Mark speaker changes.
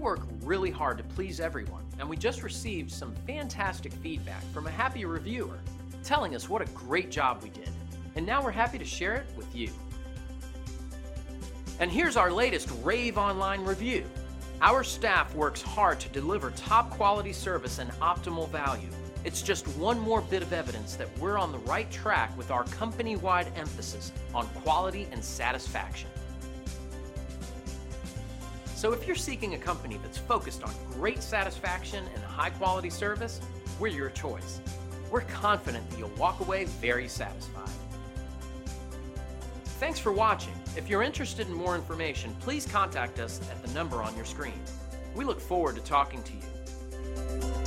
Speaker 1: work really hard to please everyone, and we just received some fantastic feedback from a happy reviewer telling us what a great job we did. And now we're happy to share it with you. And here's our latest rave online review. Our staff works hard to deliver top quality service and optimal value. It's just one more bit of evidence that we're on the right track with our company-wide emphasis on quality and satisfaction. So if you're seeking a company that's focused on great satisfaction and high-quality service, we're your choice. We're confident that you'll walk away very satisfied. Thanks for watching. If you're interested in more information, please contact us at the number on your screen. We look forward to talking to you.